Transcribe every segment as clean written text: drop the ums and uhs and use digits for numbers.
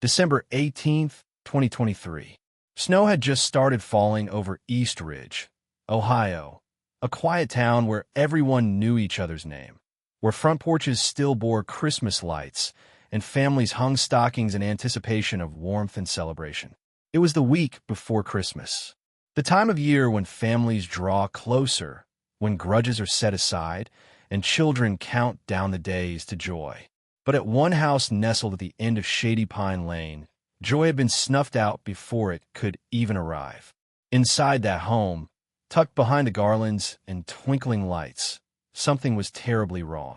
December 18th, 2023. Snow had just started falling over East Ridge, Ohio, a quiet town where everyone knew each other's name, where front porches still bore Christmas lights and families hung stockings in anticipation of warmth and celebration. It was the week before Christmas, the time of year when families draw closer, when grudges are set aside, and children count down the days to joy. But at one house nestled at the end of Shady Pine Lane, joy had been snuffed out before it could even arrive. Inside that home, tucked behind the garlands and twinkling lights, something was terribly wrong.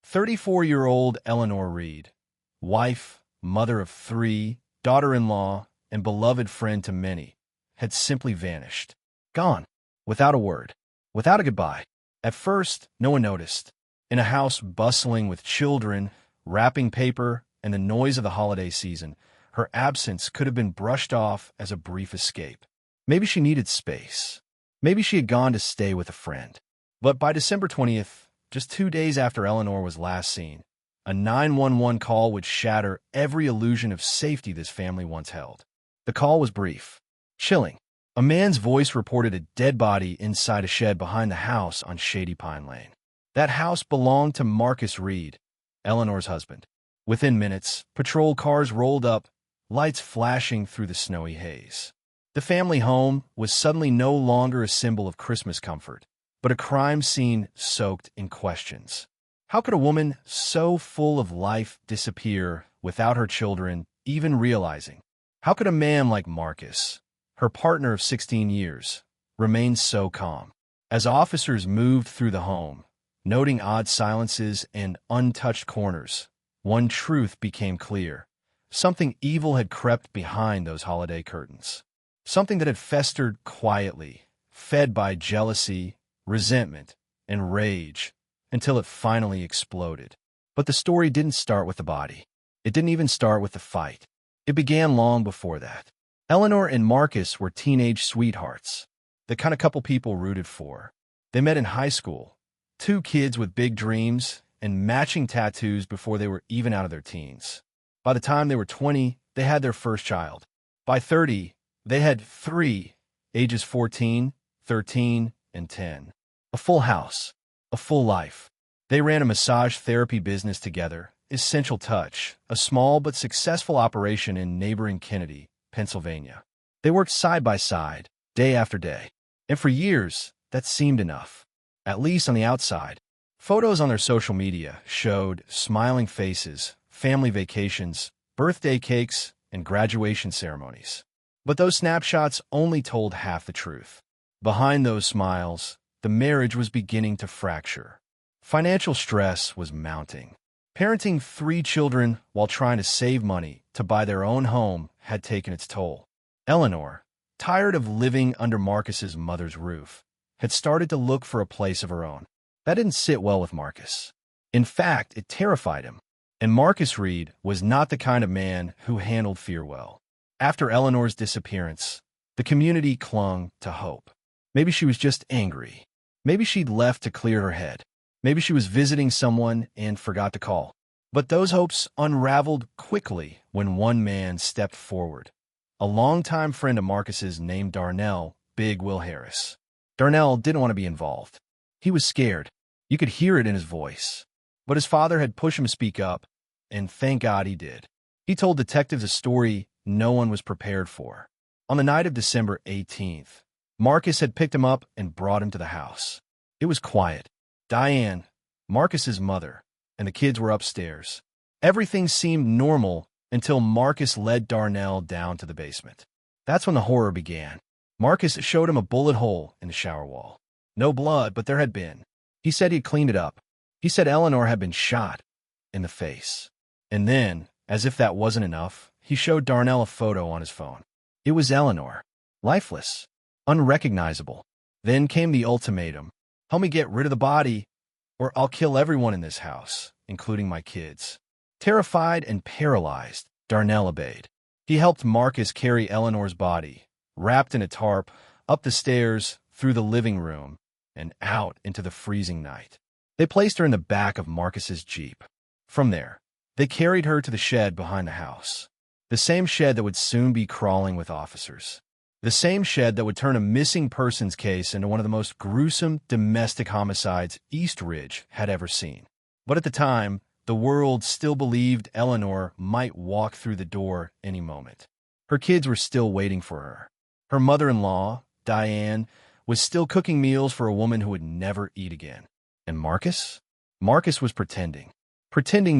34-year-old Eleanor Reed, wife, mother of 3, daughter-in-law, and beloved friend to many, had simply vanished. Gone. Without a word. Without a goodbye. At first, no one noticed. In a house bustling with children, wrapping paper, and the noise of the holiday season, her absence could have been brushed off as a brief escape. Maybe she needed space. Maybe she had gone to stay with a friend. But by December 20th, just 2 days after Eleanor was last seen, a 911 call would shatter every illusion of safety this family once held. The call was brief, chilling. A man's voice reported a dead body inside a shed behind the house on Shady Pine Lane. That house belonged to Marcus Reed, Eleanor's husband. Within minutes, patrol cars rolled up, lights flashing through the snowy haze. The family home was suddenly no longer a symbol of Christmas comfort, but a crime scene soaked in questions. How could a woman so full of life disappear without her children even realizing? How could a man like Marcus, her partner of 16 years, remain so calm? As officers moved through the home, noting odd silences and untouched corners, one truth became clear. Something evil had crept behind those holiday curtains. Something that had festered quietly, fed by jealousy, resentment, and rage, until it finally exploded. But the story didn't start with the body. It didn't even start with the fight. It began long before that. Eleanor and Marcus were teenage sweethearts, the kind of couple people rooted for. They met in high school, 2 kids with big dreams and matching tattoos before they were even out of their teens. By the time they were 20, they had their first child. By 30, they had 3, ages 14, 13, and 10. A full house, a full life. They ran a massage therapy business together, Essential Touch, a small but successful operation in neighboring Kennedy, Pennsylvania. They worked side by side, day after day. And for years, that seemed enough. At least on the outside. Photos on their social media showed smiling faces, family vacations, birthday cakes, and graduation ceremonies. But those snapshots only told half the truth. Behind those smiles, the marriage was beginning to fracture. Financial stress was mounting. Parenting 3 children while trying to save money to buy their own home had taken its toll. Eleanor, tired of living under Marcus's mother's roof, had started to look for a place of her own. That didn't sit well with Marcus. In fact, it terrified him. And Marcus Reed was not the kind of man who handled fear well. After Eleanor's disappearance, the community clung to hope. Maybe she was just angry. Maybe she'd left to clear her head. Maybe she was visiting someone and forgot to call. But those hopes unraveled quickly when one man stepped forward. A longtime friend of Marcus's named Darnell Big Will Harris. Darnell didn't want to be involved. He was scared. You could hear it in his voice. But his father had pushed him to speak up, and thank God he did. He told detectives a story no one was prepared for. On the night of December 18th, Marcus had picked him up and brought him to the house. It was quiet. Diane, Marcus's mother, and the kids were upstairs. Everything seemed normal until Marcus led Darnell down to the basement. That's when the horror began. Marcus showed him a bullet hole in the shower wall. No blood, but there had been. He said he'd cleaned it up. He said Eleanor had been shot in the face. And then, as if that wasn't enough, he showed Darnell a photo on his phone. It was Eleanor, lifeless, unrecognizable. Then came the ultimatum. Help me get rid of the body, or I'll kill everyone in this house, including my kids. Terrified and paralyzed, Darnell obeyed. He helped Marcus carry Eleanor's body, wrapped in a tarp, up the stairs, through the living room, and out into the freezing night. They placed her in the back of Marcus's Jeep. From there, they carried her to the shed behind the house. The same shed that would soon be crawling with officers. The same shed that would turn a missing persons case into one of the most gruesome domestic homicides East Ridge had ever seen. But at the time, the world still believed Eleanor might walk through the door any moment. Her kids were still waiting for her. Her mother-in-law, Diane, was still cooking meals for a woman who would never eat again. And Marcus? Marcus was pretending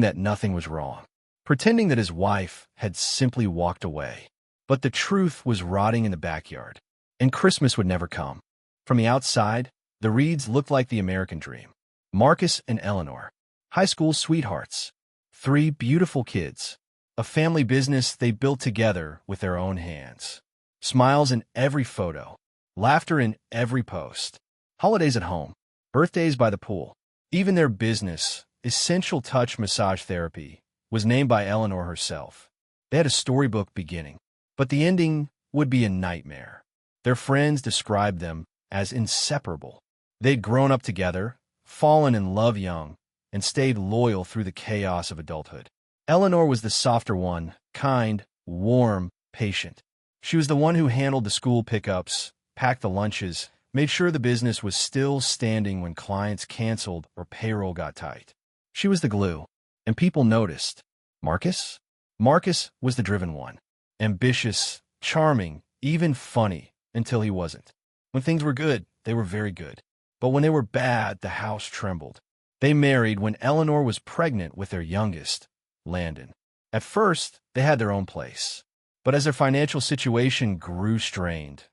that nothing was wrong, pretending that his wife had simply walked away. But the truth was rotting in the backyard, and Christmas would never come. From the outside, the Reeds looked like the American dream. Marcus and Eleanor, high school sweethearts, 3 beautiful kids, a family business they built together with their own hands. Smiles in every photo, laughter in every post, holidays at home, birthdays by the pool. Even their business, Essential Touch Massage Therapy, was named by Eleanor herself. They had a storybook beginning, but the ending would be a nightmare. Their friends described them as inseparable. They'd grown up together, fallen in love young, and stayed loyal through the chaos of adulthood. Eleanor was the softer one, kind, warm, patient. She was the one who handled the school pickups, packed the lunches, made sure the business was still standing when clients canceled or payroll got tight. She was the glue, and people noticed. Marcus? Marcus was the driven one. Ambitious, charming, even funny, until he wasn't. When things were good, they were very good. But when they were bad, the house trembled. They married when Eleanor was pregnant with their youngest, Landon. At first, they had their own place. But as their financial situation grew strained,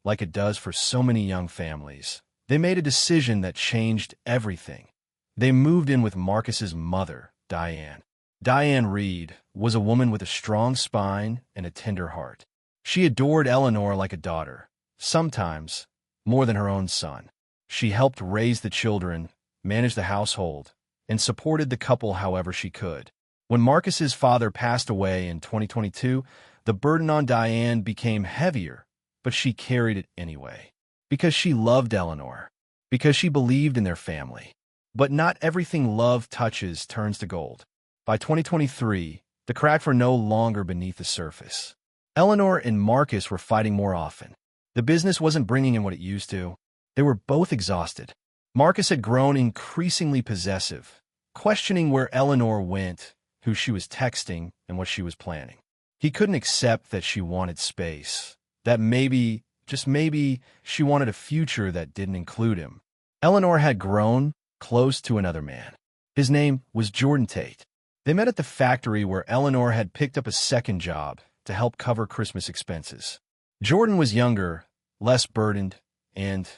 like it does for so many young families, they made a decision that changed everything. They moved in with Marcus's mother, Diane. Diane Reed was a woman with a strong spine and a tender heart. She adored Eleanor like a daughter, sometimes more than her own son. She helped raise the children, manage the household, and supported the couple however she could. When Marcus's father passed away in 2022, the burden on Diane became heavier, but she carried it anyway. Because she loved Eleanor. Because she believed in their family. But not everything love touches turns to gold. By 2023, the cracks were no longer beneath the surface. Eleanor and Marcus were fighting more often. The business wasn't bringing in what it used to. They were both exhausted. Marcus had grown increasingly possessive, questioning where Eleanor went, who she was texting, and what she was planning. He couldn't accept that she wanted space, that maybe, just maybe, she wanted a future that didn't include him. Eleanor had grown close to another man. His name was Jordan Tate. They met at the factory where Eleanor had picked up a second job to help cover Christmas expenses. Jordan was younger, less burdened, and,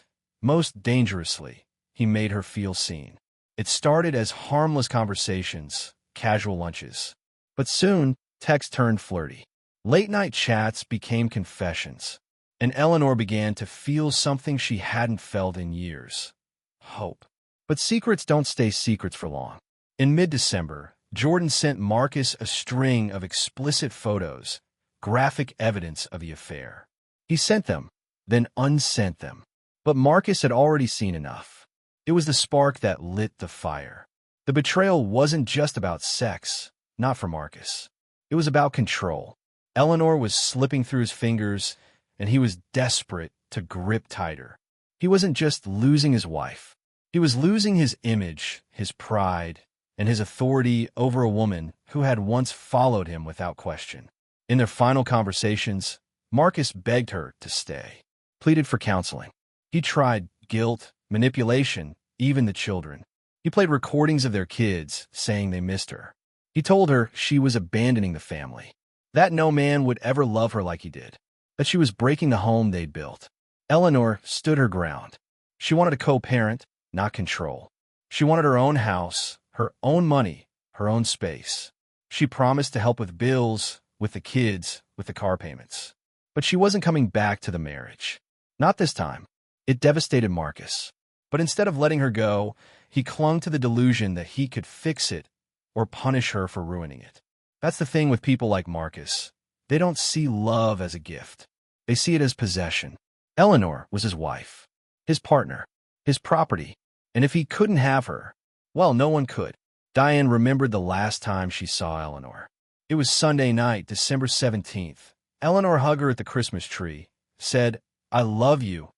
most dangerously, he made her feel seen. It started as harmless conversations, casual lunches. But soon, text turned flirty. Late-night chats became confessions, and Eleanor began to feel something she hadn't felt in years. Hope. But secrets don't stay secrets for long. In mid-December, Jordan sent Marcus a string of explicit photos, graphic evidence of the affair. He sent them, then unsent them. But Marcus had already seen enough. It was the spark that lit the fire. The betrayal wasn't just about sex, not for Marcus. It was about control. Eleanor was slipping through his fingers, and he was desperate to grip tighter. He wasn't just losing his wife. He was losing his image, his pride, and his authority over a woman who had once followed him without question. In their final conversations, Marcus begged her to stay, pleaded for counseling. He tried guilt, manipulation, even the children. He played recordings of their kids, saying they missed her. He told her she was abandoning the family, that no man would ever love her like he did, that she was breaking the home they'd built. Eleanor stood her ground. She wanted to co-parent, not control. She wanted her own house, her own money, her own space. She promised to help with bills, with the kids, with the car payments. But she wasn't coming back to the marriage. Not this time. It devastated Marcus. But instead of letting her go, he clung to the delusion that he could fix it or punish her for ruining it. That's the thing with people like Marcus. They don't see love as a gift. They see it as possession. Eleanor was his wife, his partner, his property. And if he couldn't have her, well, no one could. Diane remembered the last time she saw Eleanor. It was Sunday night, December 17th. Eleanor hugged her at the Christmas tree, said, "I love you,"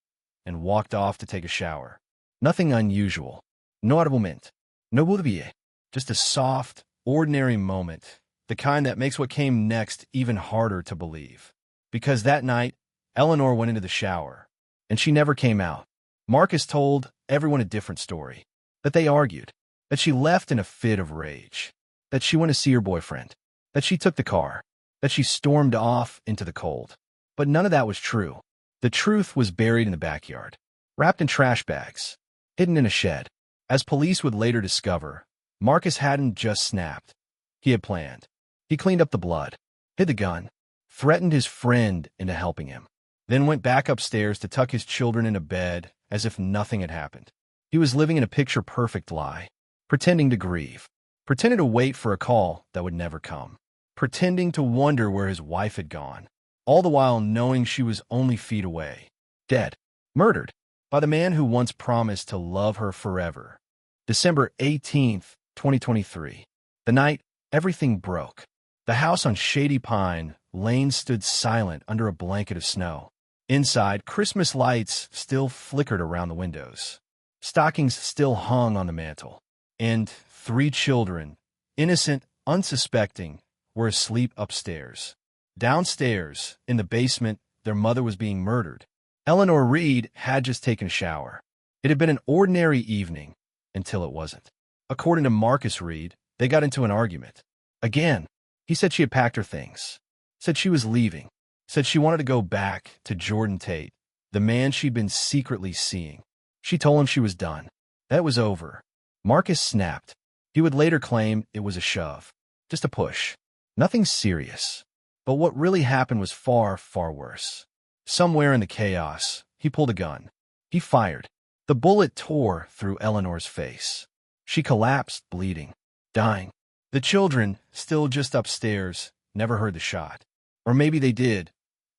and walked off to take a shower. Nothing unusual. No argument. No boulevie. Just a soft, ordinary moment, the kind that makes what came next even harder to believe. Because that night, Eleanor went into the shower, and she never came out. Marcus told everyone a different story. That they argued. That she left in a fit of rage. That she went to see her boyfriend. That she took the car. That she stormed off into the cold. But none of that was true. The truth was buried in the backyard, wrapped in trash bags, hidden in a shed. As police would later discover, Marcus hadn't just snapped. He had planned. He cleaned up the blood, hid the gun, threatened his friend into helping him, then went back upstairs to tuck his children into bed as if nothing had happened. He was living in a picture-perfect lie, pretending to grieve, pretending to wait for a call that would never come, pretending to wonder where his wife had gone, all the while knowing she was only feet away, dead, murdered, by the man who once promised to love her forever. December 18th, 2023. The night everything broke. The house on Shady Pine Lane stood silent under a blanket of snow. Inside, Christmas lights still flickered around the windows. Stockings still hung on the mantel. And 3 children, innocent, unsuspecting, were asleep upstairs. Downstairs, in the basement, their mother was being murdered. Eleanor Reed had just taken a shower. It had been an ordinary evening until it wasn't. According to Marcus Reed, they got into an argument. Again, he said she had packed her things, said she was leaving, said she wanted to go back to Jordan Tate, the man she'd been secretly seeing. She told him she was done, that it was over. Marcus snapped. He would later claim it was a shove, just a push. Nothing serious. But what really happened was far, far worse. Somewhere in the chaos, he pulled a gun. He fired. The bullet tore through Eleanor's face. She collapsed, bleeding, dying. The children, still just upstairs, never heard the shot. Or maybe they did,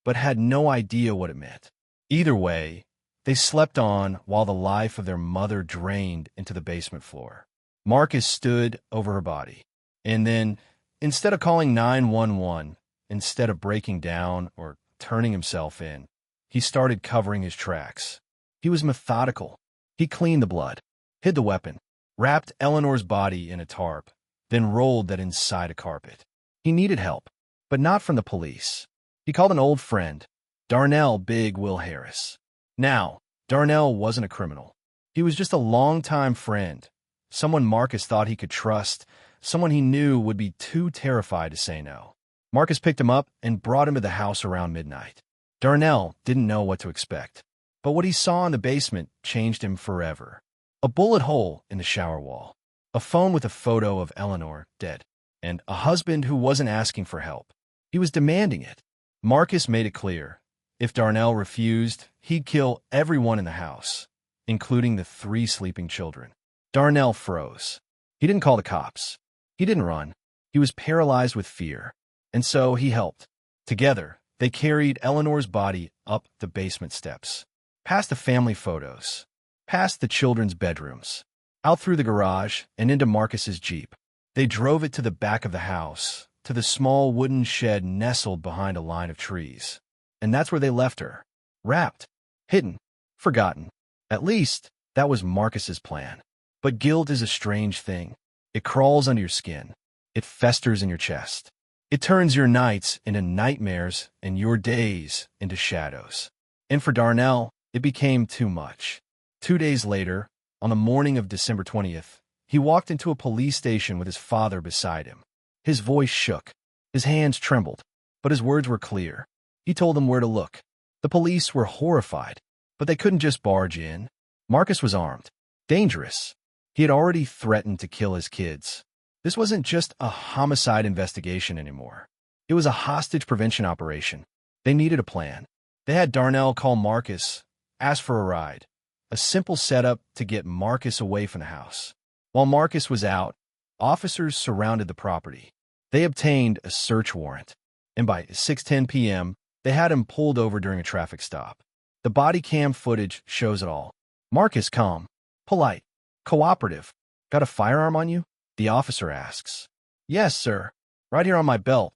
but had no idea what it meant. Either way, they slept on while the life of their mother drained into the basement floor. Marcus stood over her body. And then, instead of calling 911, instead of breaking down or turning himself in, he started covering his tracks. He was methodical. He cleaned the blood, hid the weapon, wrapped Eleanor's body in a tarp, then rolled that inside a carpet. He needed help, but not from the police. He called an old friend, Darnell Big Will Harris. Now, Darnell wasn't a criminal. He was just a longtime friend, someone Marcus thought he could trust, someone he knew would be too terrified to say no. Marcus picked him up and brought him to the house around midnight. Darnell didn't know what to expect, but what he saw in the basement changed him forever. A bullet hole in the shower wall, a phone with a photo of Eleanor dead, and a husband who wasn't asking for help. He was demanding it. Marcus made it clear. If Darnell refused, he'd kill everyone in the house, including the 3 sleeping children. Darnell froze. He didn't call the cops. He didn't run. He was paralyzed with fear. And so he helped. Together, they carried Eleanor's body up the basement steps, past the family photos, past the children's bedrooms, out through the garage and into Marcus's Jeep. They drove it to the back of the house, to the small wooden shed nestled behind a line of trees. And that's where they left her, wrapped, hidden, forgotten. At least, that was Marcus's plan. But guilt is a strange thing. It crawls under your skin. It festers in your chest. It turns your nights into nightmares and your days into shadows. And for Darnell, it became too much. 2 days later, on the morning of December 20th, he walked into a police station with his father beside him. His voice shook. His hands trembled. But his words were clear. He told them where to look. The police were horrified, but they couldn't just barge in. Marcus was armed. Dangerous. He had already threatened to kill his kids. This wasn't just a homicide investigation anymore. It was a hostage prevention operation. They needed a plan. They had Darnell call Marcus, ask for a ride. A simple setup to get Marcus away from the house. While Marcus was out, officers surrounded the property. They obtained a search warrant, and by 6:10 p.m., they had him pulled over during a traffic stop. The body cam footage shows it all. Marcus calm, polite, cooperative. Got a firearm on you? The officer asks. Yes, sir. Right here on my belt,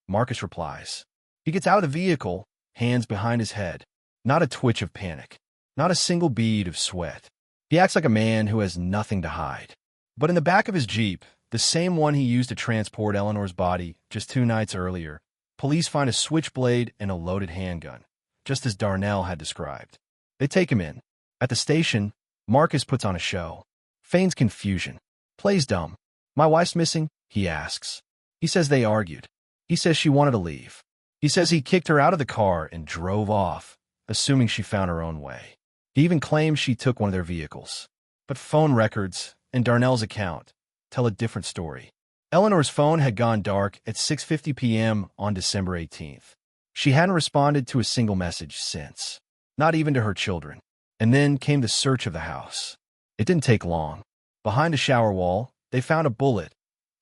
Marcus replies. He gets out of the vehicle, hands behind his head. Not a twitch of panic. Not a single bead of sweat. He acts like a man who has nothing to hide. But in the back of his Jeep, the same one he used to transport Eleanor's body just 2 nights earlier, police find a switchblade and a loaded handgun, just as Darnell had described. They take him in. At the station, Marcus puts on a show. Feigns confusion. Plays dumb. My wife's missing? He asks. He says they argued. He says she wanted to leave. He says he kicked her out of the car and drove off, assuming she found her own way. He even claims she took one of their vehicles. But phone records and Darnell's account tell a different story. Eleanor's phone had gone dark at 6:50 p.m. on December 18th. She hadn't responded to a single message since, not even to her children. And then came the search of the house. It didn't take long. Behind a shower wall, they found a bullet,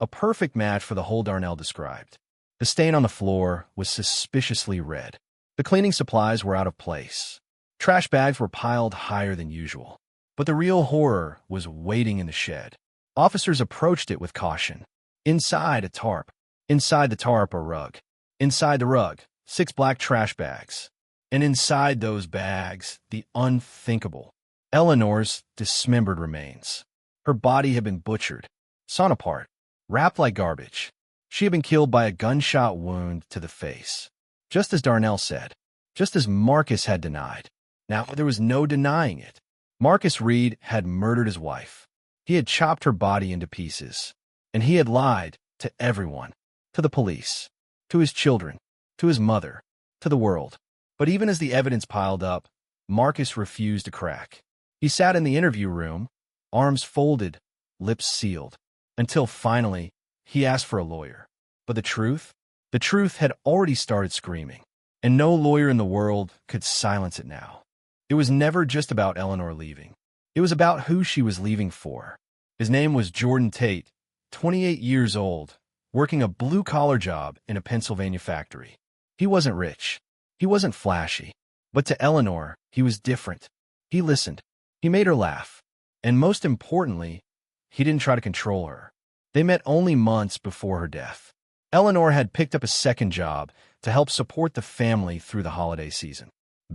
a perfect match for the hole Darnell described. The stain on the floor was suspiciously red. The cleaning supplies were out of place. Trash bags were piled higher than usual. But the real horror was waiting in the shed. Officers approached it with caution. Inside, a tarp. Inside the tarp, a rug. Inside the rug, 6 black trash bags. And inside those bags, the unthinkable. Eleanor's dismembered remains. Her body had been butchered, sawn apart, wrapped like garbage. She had been killed by a gunshot wound to the face. Just as Darnell said. Just as Marcus had denied. Now, there was no denying it. Marcus Reed had murdered his wife. He had chopped her body into pieces. And he had lied to everyone. To the police. To his children. To his mother. To the world. But even as the evidence piled up, Marcus refused to crack. He sat in the interview room, arms folded, lips sealed, until finally he asked for a lawyer. But the truth had already started screaming, and no lawyer in the world could silence it now. It was never just about Eleanor leaving. It was about who she was leaving for. His name was Jordan Tate, 28 years old, working a blue-collar job in a Pennsylvania factory. He wasn't rich. He wasn't flashy. But to Eleanor, he was different. He listened. He made her laugh. And most importantly, he didn't try to control her. They met only months before her death. Eleanor had picked up a second job to help support the family through the holiday season.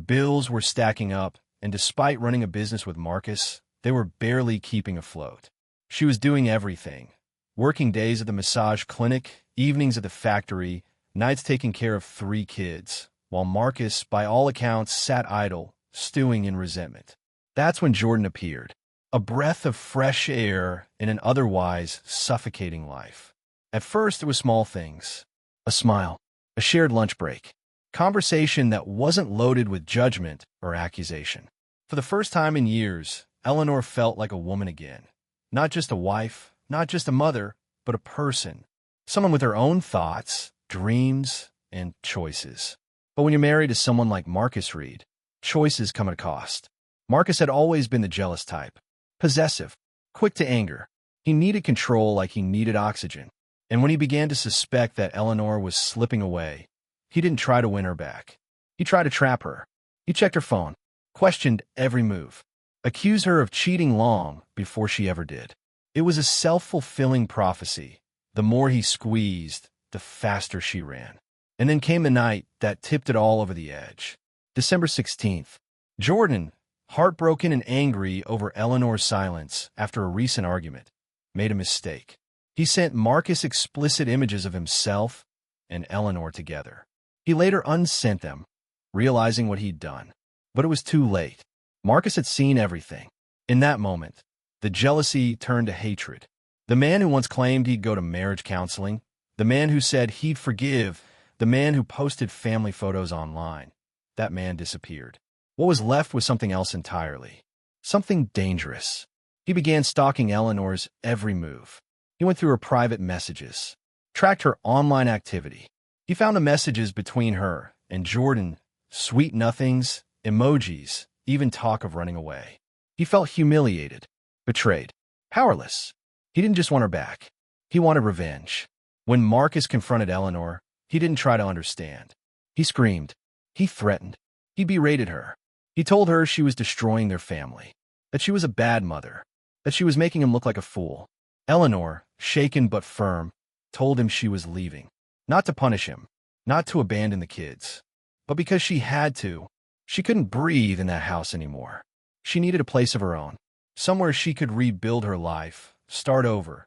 Bills were stacking up, and despite running a business with Marcus, they were barely keeping afloat. She was doing everything. Working days at the massage clinic, evenings at the factory, nights taking care of 3 kids, while Marcus, by all accounts, sat idle, stewing in resentment. That's when Jordan appeared, a breath of fresh air in an otherwise suffocating life. At first, it was small things. A smile, a shared lunch break, conversation that wasn't loaded with judgment or accusation. For the first time in years, Eleanor felt like a woman again. Not just a wife, not just a mother, but a person. Someone with her own thoughts, dreams, and choices. But when you're married to someone like Marcus Reed, choices come at a cost. Marcus had always been the jealous type. Possessive, quick to anger. He needed control like he needed oxygen. And when he began to suspect that Eleanor was slipping away, he didn't try to win her back. He tried to trap her. He checked her phone, questioned every move, accused her of cheating long before she ever did. It was a self-fulfilling prophecy. The more he squeezed, the faster she ran. And then came the night that tipped it all over the edge. December 16th. Jordan, heartbroken and angry over Eleanor's silence after a recent argument, made a mistake. He sent Marcus explicit images of himself and Eleanor together. He later unsent them, realizing what he'd done. But it was too late. Marcus had seen everything. In that moment, the jealousy turned to hatred. The man who once claimed he'd go to marriage counseling, the man who said he'd forgive, the man who posted family photos online, that man disappeared. What was left was something else entirely. Something dangerous. He began stalking Eleanor's every move. He went through her private messages, tracked her online activity. He found the messages between her and Jordan, sweet nothings, emojis, even talk of running away. He felt humiliated, betrayed, powerless. He didn't just want her back. He wanted revenge. When Marcus confronted Eleanor, he didn't try to understand. He screamed. He threatened. He berated her. He told her she was destroying their family, that she was a bad mother, that she was making him look like a fool. Eleanor, shaken but firm, told him she was leaving. Not to punish him, not to abandon the kids, but because she had to. She couldn't breathe in that house anymore. She needed a place of her own, somewhere she could rebuild her life, start over.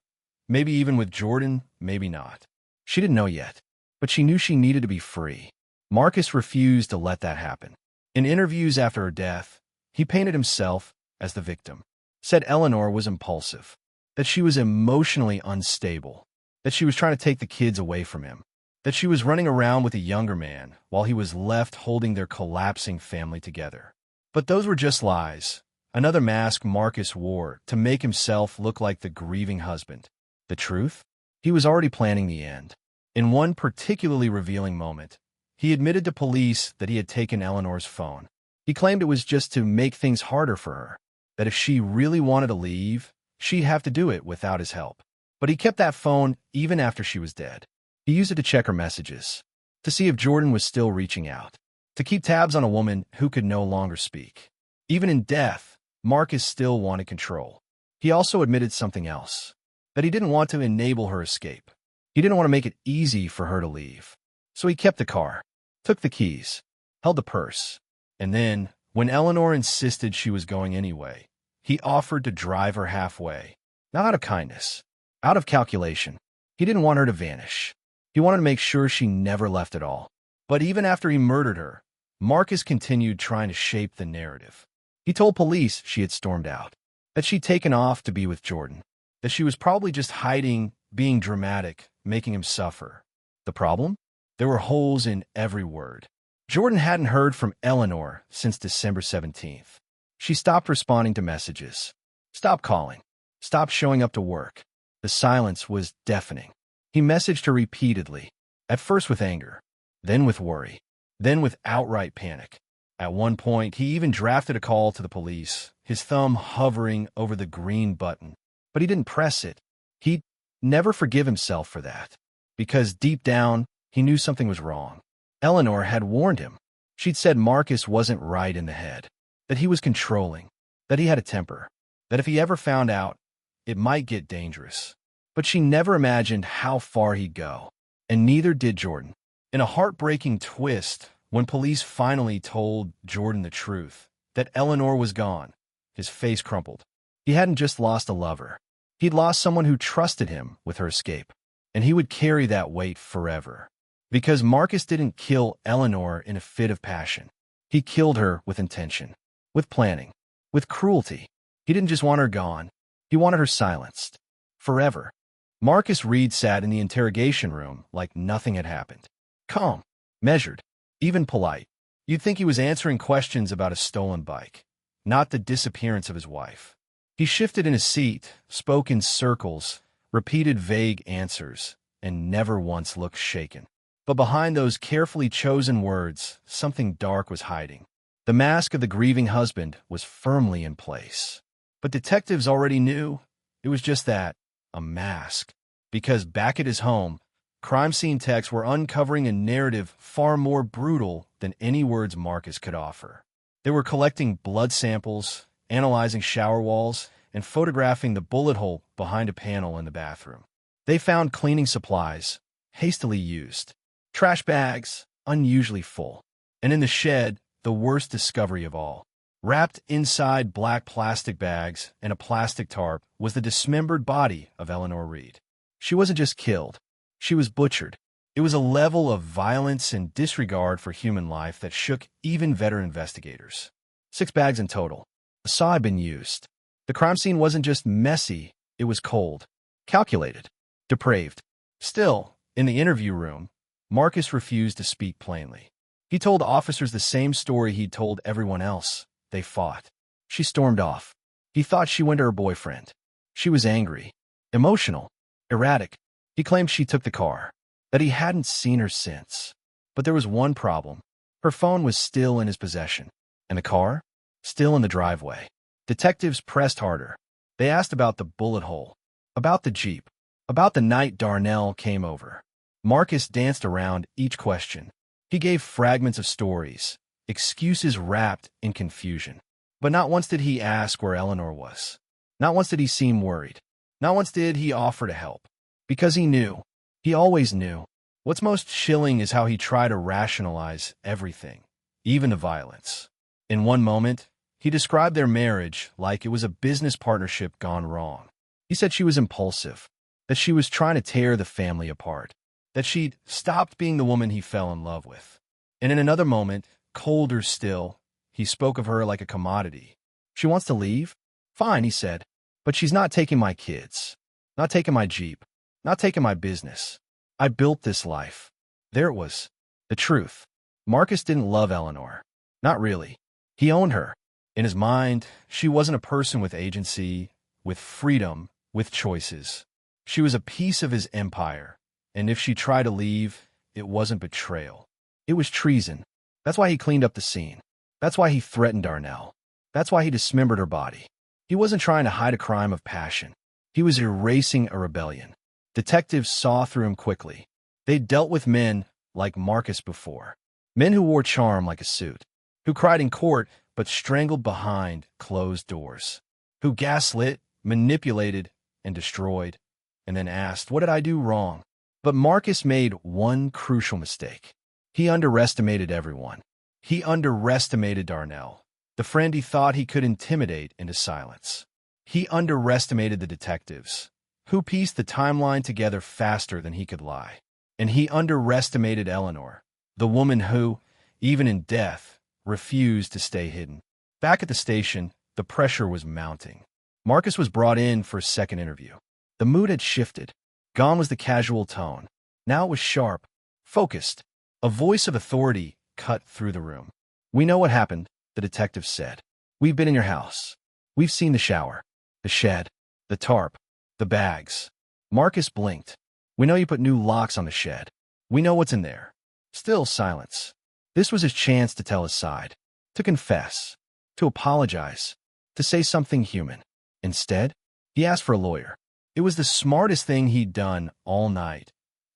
Maybe even with Jordan, maybe not. She didn't know yet, but she knew she needed to be free. Marcus refused to let that happen. In interviews after her death, he painted himself as the victim, said Eleanor was impulsive, that she was emotionally unstable, that she was trying to take the kids away from him, that she was running around with a younger man while he was left holding their collapsing family together. But those were just lies, another mask Marcus wore to make himself look like the grieving husband. The truth? He was already planning the end. In one particularly revealing moment, he admitted to police that he had taken Eleanor's phone. He claimed it was just to make things harder for her, that if she really wanted to leave, she'd have to do it without his help. But he kept that phone even after she was dead. He used it to check her messages, to see if Jordan was still reaching out, to keep tabs on a woman who could no longer speak. Even in death, Marcus still wanted control. He also admitted something else, that he didn't want to enable her escape. He didn't want to make it easy for her to leave. So he kept the car, took the keys, held the purse, and then, when Eleanor insisted she was going anyway, he offered to drive her halfway. Not out of kindness, out of calculation. He didn't want her to vanish. He wanted to make sure she never left at all. But even after he murdered her, Marcus continued trying to shape the narrative. He told police she had stormed out, that she'd taken off to be with Jordan, that she was probably just hiding, being dramatic, making him suffer. The problem? There were holes in every word. Jordan hadn't heard from Eleanor since December 17th. She stopped responding to messages, stopped calling, stopped showing up to work. The silence was deafening. He messaged her repeatedly, at first with anger, then with worry, then with outright panic. At one point, he even drafted a call to the police, his thumb hovering over the green button. But he didn't press it. He'd never forgive himself for that, because deep down, he knew something was wrong. Eleanor had warned him. She'd said Marcus wasn't right in the head, that he was controlling, that he had a temper, that if he ever found out, it might get dangerous. But she never imagined how far he'd go, and neither did Jordan. In a heartbreaking twist, when police finally told Jordan the truth, that Eleanor was gone, his face crumpled. He hadn't just lost a lover. He'd lost someone who trusted him with her escape, and he would carry that weight forever. Because Marcus didn't kill Eleanor in a fit of passion. He killed her with intention, with planning, with cruelty. He didn't just want her gone. He wanted her silenced. Forever. Marcus Reed sat in the interrogation room like nothing had happened. Calm, measured, even polite. You'd think he was answering questions about a stolen bike, not the disappearance of his wife. He shifted in his seat, spoke in circles, repeated vague answers, and never once looked shaken. But behind those carefully chosen words, something dark was hiding. The mask of the grieving husband was firmly in place. But detectives already knew it was just that, a mask. Because back at his home, crime scene techs were uncovering a narrative far more brutal than any words Marcus could offer. They were collecting blood samples, analyzing shower walls, and photographing the bullet hole behind a panel in the bathroom. They found cleaning supplies, hastily used, trash bags, unusually full, and in the shed, the worst discovery of all. Wrapped inside black plastic bags and a plastic tarp was the dismembered body of Eleanor Reed. She wasn't just killed, she was butchered. It was a level of violence and disregard for human life that shook even veteran investigators. 6 bags in total. A saw had been used. The crime scene wasn't just messy, it was cold, calculated, depraved. Still, in the interview room, Marcus refused to speak plainly. He told officers the same story he'd told everyone else. They fought. She stormed off. He thought she went to her boyfriend. She was angry, emotional, erratic. He claimed she took the car, that he hadn't seen her since. But there was one problem. Her phone was still in his possession, and the car? Still in the driveway. Detectives pressed harder. They asked about the bullet hole, about the Jeep, about the night Darnell came over. Marcus danced around each question. He gave fragments of stories, excuses wrapped in confusion. But not once did he ask where Eleanor was. Not once did he seem worried. Not once did he offer to help. Because he knew He always knew. What's most chilling is how he tried to rationalize everything, even the violence. In one moment, he described their marriage like it was a business partnership gone wrong. He said she was impulsive, that she was trying to tear the family apart, that she'd stopped being the woman he fell in love with. And in another moment, colder still, he spoke of her like a commodity. She wants to leave? Fine, he said, but she's not taking my kids, not taking my Jeep, not taking my business. I built this life. There it was. The truth. Marcus didn't love Eleanor. Not really. He owned her. In his mind, she wasn't a person with agency, with freedom, with choices. She was a piece of his empire, and if she tried to leave, it wasn't betrayal. It was treason. That's why he cleaned up the scene. That's why he threatened Darnell. That's why he dismembered her body. He wasn't trying to hide a crime of passion. He was erasing a rebellion. Detectives saw through him quickly. They'd dealt with men like Marcus before. Men who wore charm like a suit. Who cried in court but strangled behind closed doors. Who gaslit, manipulated, and destroyed, and then asked, "What did I do wrong?" But Marcus made one crucial mistake. He underestimated everyone. He underestimated Darnell, the friend he thought he could intimidate into silence. He underestimated the detectives, who pieced the timeline together faster than he could lie. And he underestimated Eleanor, the woman who, even in death, refused to stay hidden. Back at the station, the pressure was mounting. Marcus was brought in for a second interview. The mood had shifted. Gone was the casual tone. Now it was sharp, focused. A voice of authority cut through the room. "We know what happened," the detective said. "We've been in your house. We've seen the shower, the shed, the tarp, the bags." Marcus blinked. "We know you put new locks on the shed. We know what's in there." Still silence. This was his chance to tell his side, to confess, to apologize, to say something human. Instead, he asked for a lawyer. It was the smartest thing he'd done all night,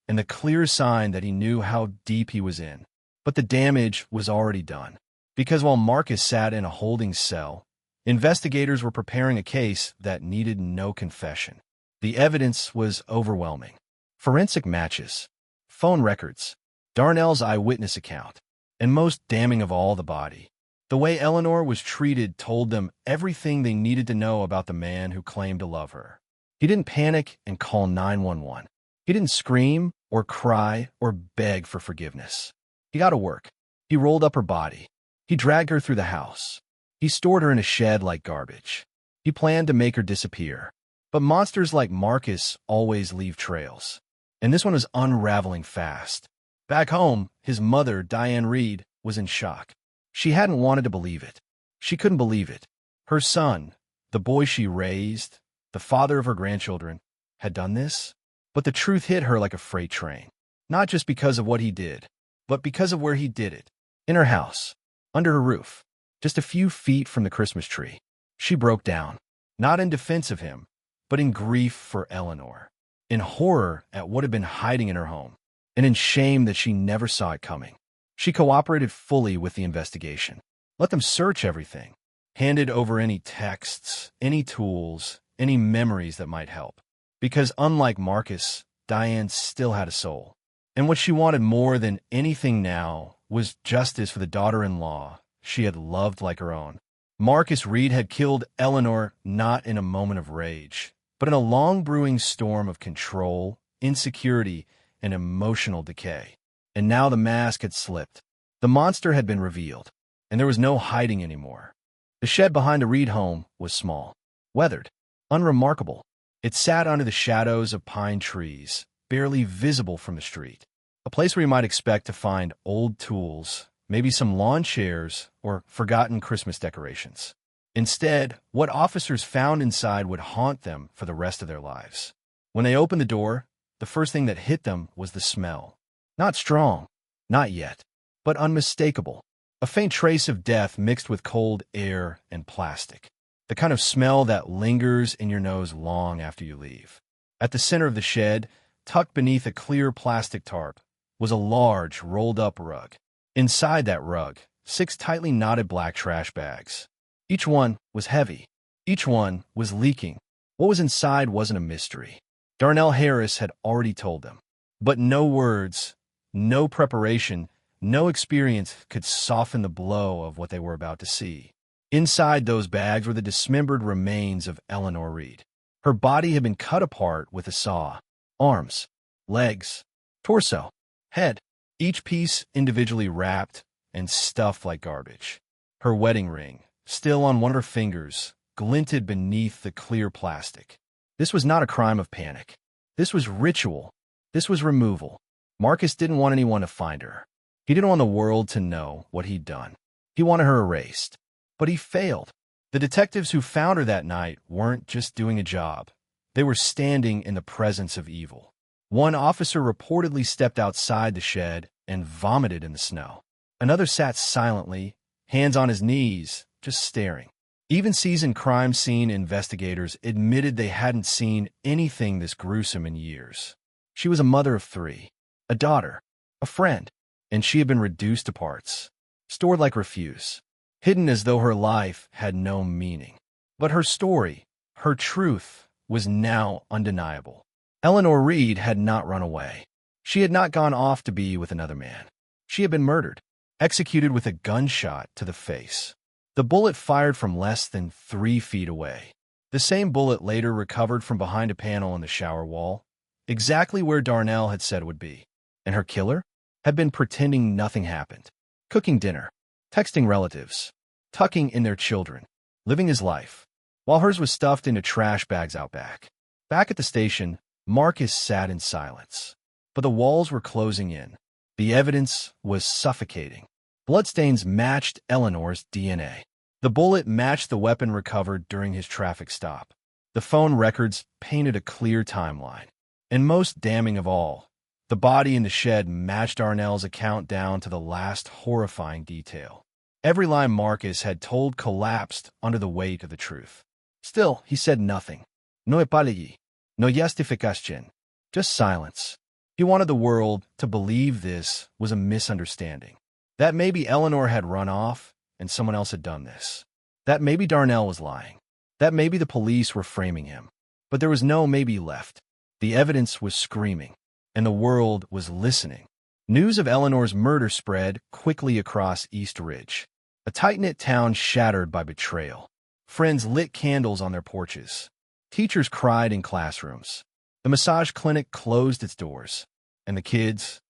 and the clear sign that he knew how deep he was in. But the damage was already done. Because while Marcus sat in a holding cell, investigators were preparing a case that needed no confession. The evidence was overwhelming. Forensic matches, phone records, Darnell's eyewitness account, and most damning of all, the body. The way Eleanor was treated told them everything they needed to know about the man who claimed to love her. He didn't panic and call 911. He didn't scream or cry or beg for forgiveness. He got to work. He rolled up her body. He dragged her through the house. He stored her in a shed like garbage. He planned to make her disappear. But monsters like Marcus always leave trails. And this one was unraveling fast. Back home, his mother, Diane Reed, was in shock. She hadn't wanted to believe it. She couldn't believe it. Her son, the boy she raised, the father of her grandchildren, had done this. But the truth hit her like a freight train. Not just because of what he did, but because of where he did it. In her house, under her roof, just a few feet from the Christmas tree. She broke down, not in defense of him, but in grief for Eleanor, in horror at what had been hiding in her home, and in shame that she never saw it coming. She cooperated fully with the investigation, let them search everything, handed over any texts, any tools, any memories that might help. Because unlike Marcus, Diane still had a soul. And what she wanted more than anything now was justice for the daughter-in-law she had loved like her own. Marcus Reed had killed Eleanor not in a moment of rage, but in a long-brewing storm of control, insecurity, and emotional decay. And now the mask had slipped. The monster had been revealed, and there was no hiding anymore. The shed behind the Reed home was small, weathered, unremarkable. It sat under the shadows of pine trees, barely visible from the street. A place where you might expect to find old tools, maybe some lawn chairs, or forgotten Christmas decorations. Instead, what officers found inside would haunt them for the rest of their lives. When they opened the door, the first thing that hit them was the smell. Not strong, not yet, but unmistakable. A faint trace of death mixed with cold air and plastic. The kind of smell that lingers in your nose long after you leave. At the center of the shed, tucked beneath a clear plastic tarp, was a large, rolled-up rug. Inside that rug, 6 tightly knotted black trash bags. Each one was heavy. Each one was leaking. What was inside wasn't a mystery. Darnell Harris had already told them. But no words, no preparation, no experience could soften the blow of what they were about to see. Inside those bags were the dismembered remains of Eleanor Reed. Her body had been cut apart with a saw. Arms, legs, torso, head, each piece individually wrapped and stuffed like garbage. Her wedding ring, still on one of her fingers, glinted beneath the clear plastic. This was not a crime of panic. This was ritual. This was removal. Marcus didn't want anyone to find her. He didn't want the world to know what he'd done. He wanted her erased. But he failed. The detectives who found her that night weren't just doing a job. They were standing in the presence of evil. One officer reportedly stepped outside the shed and vomited in the snow. Another sat silently, hands on his knees, just staring. Even seasoned crime scene investigators admitted they hadn't seen anything this gruesome in years. She was a mother of 3, a daughter, a friend, and she had been reduced to parts, stored like refuse, hidden as though her life had no meaning. But her story, her truth, was now undeniable. Eleanor Reed had not run away. She had not gone off to be with another man. She had been murdered, executed with a gunshot to the face. The bullet fired from less than 3 feet away. The same bullet later recovered from behind a panel in the shower wall, exactly where Darnell had said it would be. And her killer had been pretending nothing happened, cooking dinner, texting relatives, tucking in their children, living his life, while hers was stuffed into trash bags out back. Back at the station, Marcus sat in silence. But the walls were closing in. The evidence was suffocating. Bloodstains matched Eleanor's DNA. The bullet matched the weapon recovered during his traffic stop. The phone records painted a clear timeline. And most damning of all, the body in the shed matched Darnell's account down to the last horrifying detail. Every lie Marcus had told collapsed under the weight of the truth. Still, he said nothing. No apology, no justification, just silence. He wanted the world to believe this was a misunderstanding. That maybe Eleanor had run off and someone else had done this. That maybe Darnell was lying. That maybe the police were framing him. But there was no maybe left. The evidence was screaming, and the world was listening. News of Eleanor's murder spread quickly across East Ridge, a tight-knit town shattered by betrayal. Friends lit candles on their porches. Teachers cried in classrooms. The massage clinic closed its doors. And the kids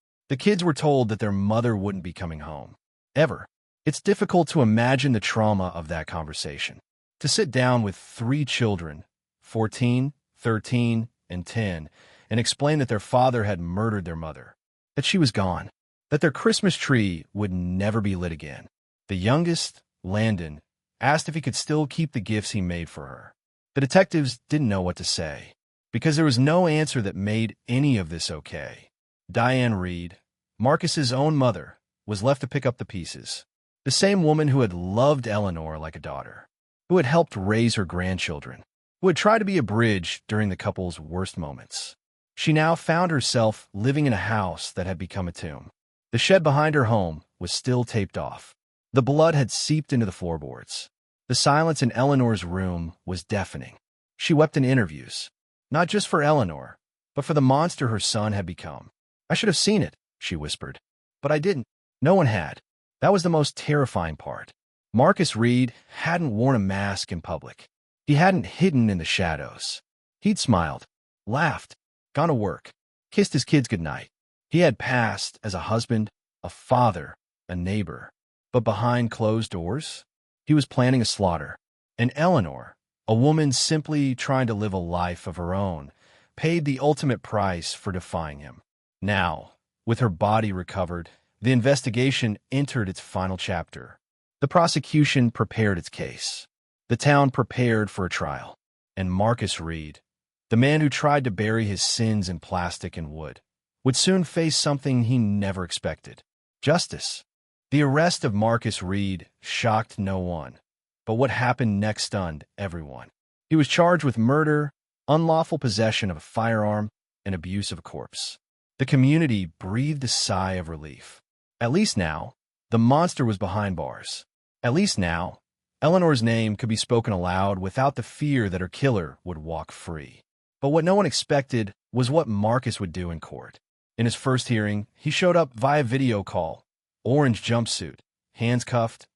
were told that their mother wouldn't be coming home. Ever. It's difficult to imagine the trauma of that conversation. To sit down with 3 children, 14, 13, and 10, and explain that their father had murdered their mother, that she was gone, that their Christmas tree would never be lit again. The youngest, Landon, asked if he could still keep the gifts he made for her. The detectives didn't know what to say, because there was no answer that made any of this okay. Diane Reed, Marcus's own mother, was left to pick up the pieces. The same woman who had loved Eleanor like a daughter, who had helped raise her grandchildren, who had tried to be a bridge during the couple's worst moments. She now found herself living in a house that had become a tomb. The shed behind her home was still taped off. The blood had seeped into the floorboards. The silence in Eleanor's room was deafening. She wept in interviews, not just for Eleanor, but for the monster her son had become. "I should have seen it," she whispered. "But I didn't." No one had. That was the most terrifying part. Marcus Reed hadn't worn a mask in public. He hadn't hidden in the shadows. He'd smiled, laughed, gone to work, kissed his kids goodnight. He had passed as a husband, a father, a neighbor. But behind closed doors, he was planning a slaughter. And Eleanor, a woman simply trying to live a life of her own, paid the ultimate price for defying him. Now, with her body recovered, the investigation entered its final chapter. The prosecution prepared its case. The town prepared for a trial. And Marcus Reed, the man who tried to bury his sins in plastic and wood, would soon face something he never expected: justice. The arrest of Marcus Reed shocked no one, but what happened next stunned everyone. He was charged with murder, unlawful possession of a firearm, and abuse of a corpse. The community breathed a sigh of relief. At least now, the monster was behind bars. At least now, Eleanor's name could be spoken aloud without the fear that her killer would walk free. But what no one expected was what Marcus would do in court. In his first hearing, he showed up via video call, orange jumpsuit, hands cuffed,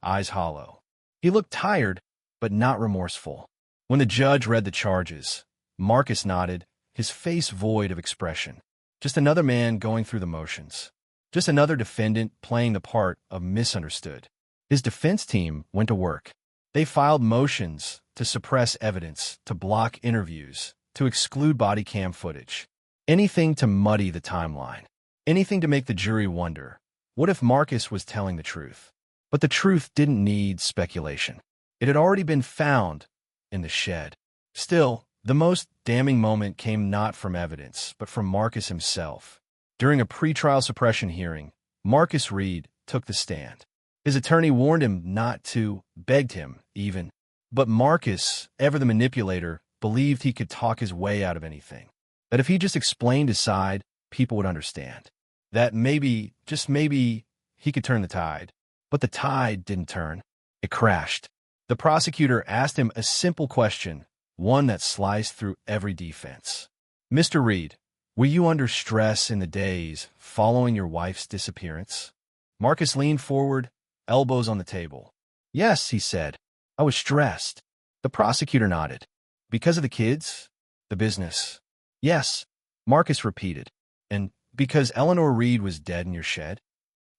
eyes hollow. He looked tired, but not remorseful. When the judge read the charges, Marcus nodded, his face void of expression. Just another man going through the motions. Just another defendant playing the part of misunderstood. His defense team went to work. They filed motions to suppress evidence, to block interviews, to exclude body cam footage. Anything to muddy the timeline. Anything to make the jury wonder, what if Marcus was telling the truth? But the truth didn't need speculation. It had already been found in the shed. Still, the most damning moment came not from evidence, but from Marcus himself. During a pretrial suppression hearing, Marcus Reed took the stand. His attorney warned him not to, begged him, even. But Marcus, ever the manipulator, believed he could talk his way out of anything. That if he just explained his side, people would understand. That maybe, just maybe, he could turn the tide. But the tide didn't turn. It crashed. The prosecutor asked him a simple question, one that sliced through every defense. Mr. Reed, were you under stress in the days following your wife's disappearance? Marcus leaned forward, elbows on the table. Yes, he said. I was stressed. The prosecutor nodded. Because of the kids? The business? Yes, Marcus repeated. And because Eleanor Reed was dead in your shed?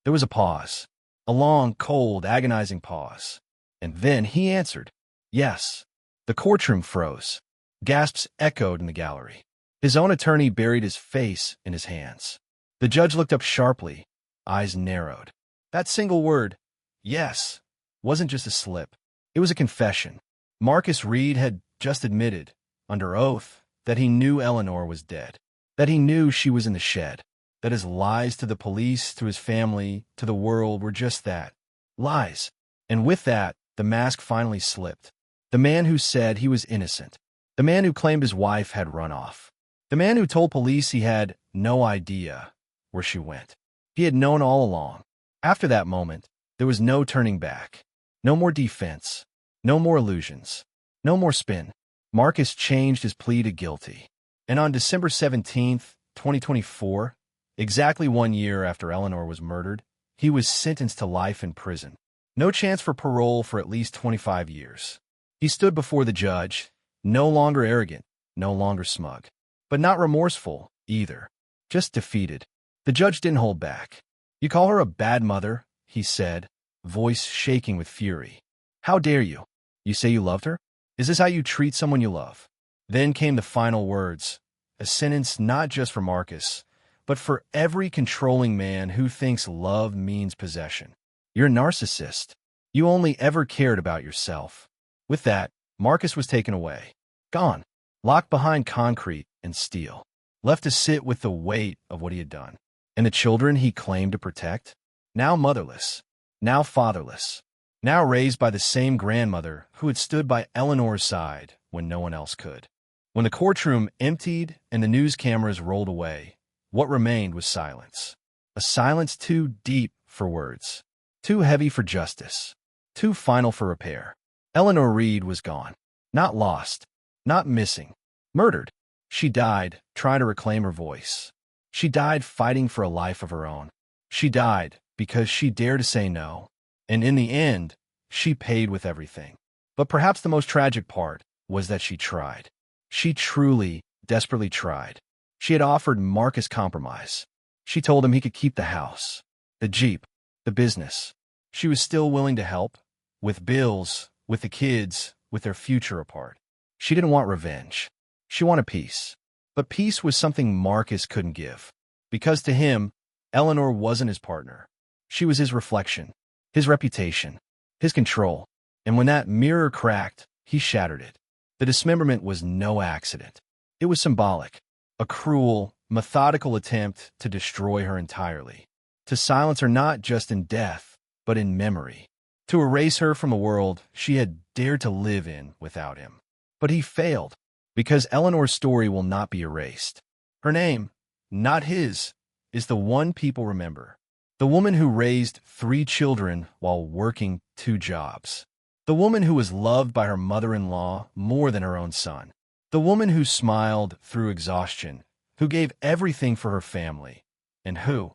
There was a pause. A long, cold, agonizing pause. And then he answered, yes. The courtroom froze. Gasps echoed in the gallery. His own attorney buried his face in his hands. The judge looked up sharply, eyes narrowed. That single word, yes, wasn't just a slip. It was a confession. Marcus Reed had just admitted, under oath, that he knew Eleanor was dead, that he knew she was in the shed, that his lies to the police, to his family, to the world were just that, lies. And with that, the mask finally slipped. The man who said he was innocent, the man who claimed his wife had run off, the man who told police he had no idea where she went. He had known all along. After that moment, there was no turning back, no more defense, no more illusions, no more spin. Marcus changed his plea to guilty. And on December 17th, 2024, exactly 1 year after Eleanor was murdered, he was sentenced to life in prison. No chance for parole for at least 25 years. He stood before the judge, no longer arrogant, no longer smug, but not remorseful either, just defeated. The judge didn't hold back. You call her a bad mother, he said, voice shaking with fury. How dare you? You say you loved her? Is this how you treat someone you love? Then came the final words, a sentence not just for Marcus, but for every controlling man who thinks love means possession. You're a narcissist. You only ever cared about yourself. With that, Marcus was taken away. Gone. Locked behind concrete and steel. Left to sit with the weight of what he had done. And the children he claimed to protect? Now motherless. Now fatherless. Now raised by the same grandmother who had stood by Eleanor's side when no one else could. When the courtroom emptied and the news cameras rolled away, what remained was silence. A silence too deep for words. Too heavy for justice. Too final for repair. Eleanor Reed was gone. Not lost. Not missing. Murdered. She died trying to reclaim her voice. She died fighting for a life of her own. She died because she dared to say no. And in the end, she paid with everything. But perhaps the most tragic part was that she tried. She truly, desperately tried. She had offered Marcus compromise. She told him he could keep the house, the Jeep, the business. She was still willing to help, with bills, with the kids, with their future apart. She didn't want revenge. She wanted peace. But peace was something Marcus couldn't give. Because to him, Eleanor wasn't his partner. She was his reflection, his reputation, his control. And when that mirror cracked, he shattered it. The dismemberment was no accident. It was symbolic. A cruel, methodical attempt to destroy her entirely. To silence her not just in death, but in memory. To erase her from a world she had dared to live in without him. But he failed, because Eleanor's story will not be erased. Her name, not his, is the one people remember. The woman who raised 3 children while working 2 jobs. The woman who was loved by her mother-in-law more than her own son. The woman who smiled through exhaustion who gave everything for her family, and who,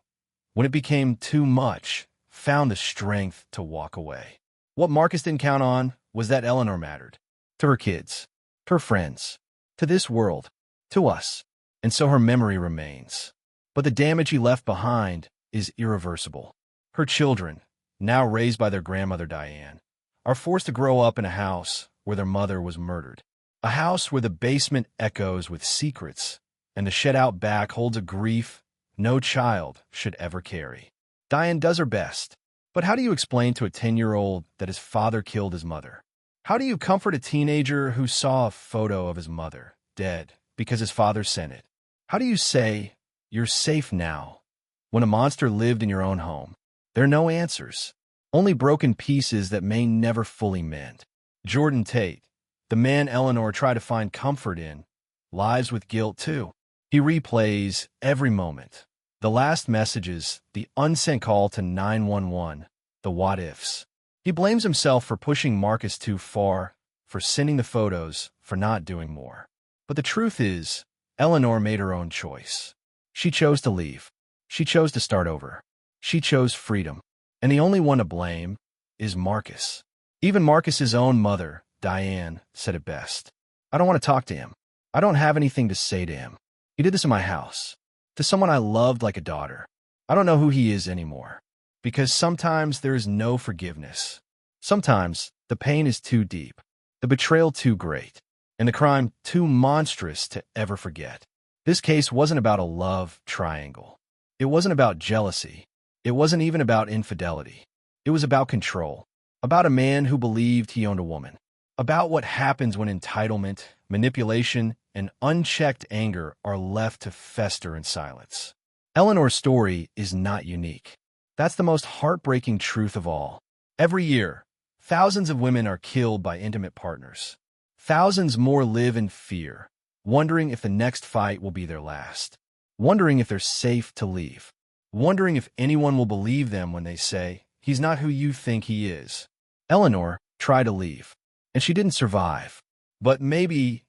when it became too much, found the strength to walk away. What Marcus didn't count on was that Eleanor mattered. To her kids, to her friends, to this world, to us. And so her memory remains. But the damage he left behind is irreversible. Her children, now raised by their grandmother Diane, are forced to grow up in a house where their mother was murdered. A house where the basement echoes with secrets, and the shed-out back holds a grief no child should ever carry. Diane does her best, but how do you explain to a 10-year-old that his father killed his mother? How do you comfort a teenager who saw a photo of his mother, dead, because his father sent it? How do you say, "You're safe now," when a monster lived in your own home? There are no answers, only broken pieces that may never fully mend. Jordan Tate, the man Eleanor tried to find comfort in, lives with guilt too. He replays every moment. The last messages, the unsent call to 911, the what-ifs. He blames himself for pushing Marcus too far, for sending the photos, for not doing more. But the truth is, Eleanor made her own choice. She chose to leave. She chose to start over. She chose freedom. And the only one to blame is Marcus. Even Marcus's own mother, Diane, said it best. "I don't want to talk to him. I don't have anything to say to him. He did this in my house, to someone I loved like a daughter. I don't know who he is anymore." Because sometimes there is no forgiveness. Sometimes the pain is too deep, the betrayal too great, and the crime too monstrous to ever forget. This case wasn't about a love triangle. It wasn't about jealousy. It wasn't even about infidelity. It was about control, about a man who believed he owned a woman, about what happens when entitlement, manipulation, and unchecked anger are left to fester in silence. Eleanor's story is not unique. That's the most heartbreaking truth of all. Every year, thousands of women are killed by intimate partners. Thousands more live in fear, wondering if the next fight will be their last, wondering if they're safe to leave, wondering if anyone will believe them when they say, "He's not who you think he is." Eleanor tried to leave, and she didn't survive. But maybe,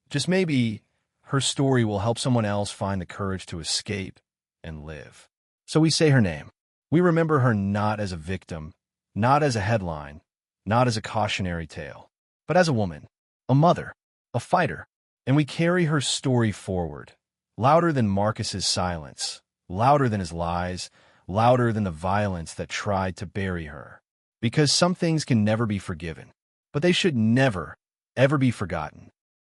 just maybe, her story will help someone else find the courage to escape and live. So we say her name. We remember her not as a victim, not as a headline, not as a cautionary tale, but as a woman, a mother, a fighter. And we carry her story forward, louder than Marcus's silence, louder than his lies, louder than the violence that tried to bury her. Because some things can never be forgiven, but they should never, ever be forgotten.